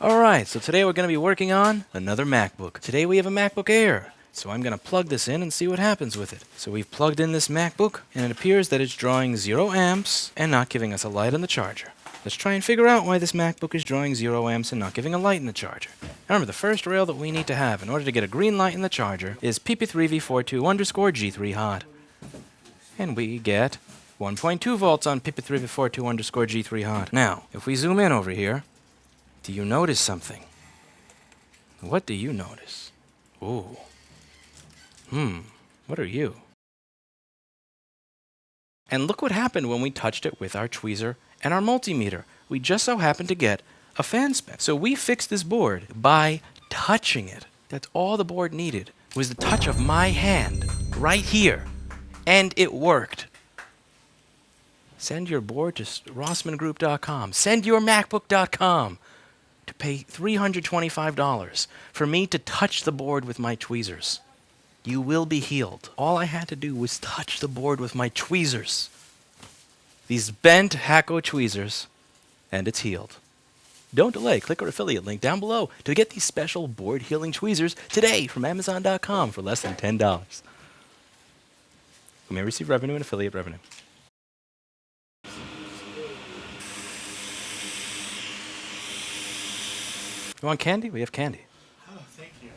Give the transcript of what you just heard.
Alright, so today we're going to be working on another MacBook. Today we have a MacBook Air, so I'm going to plug this in and see what happens with it. So we've plugged in this MacBook, and it appears that it's drawing 0 amps and not giving us a light on the charger. Let's try and figure out why this MacBook is drawing 0 amps and not giving a light in the charger. Remember, the first rail that we need to have in order to get a green light in the charger is pp3v42_G3 hot. And we get 1.2 volts on pp3v42_G3 hot. Now, if we zoom in over here, do you notice something? What do you notice? Ooh. What are you? And look what happened when we touched it with our tweezer and our multimeter. We just so happened to get a fan spin. So we fixed this board by touching it. That's all the board needed, was the touch of my hand right here. And it worked. Send your board to rossmangroup.com. Send your macbook.com. to pay $325 for me to touch the board with my tweezers. You will be healed. All I had to do was touch the board with my tweezers. These bent Hacko tweezers, and it's healed. Don't delay. Click our affiliate link down below to get these special board healing tweezers today from Amazon.com for less than $10. We may receive revenue and affiliate revenue. You want candy? We have candy. Oh, thank you.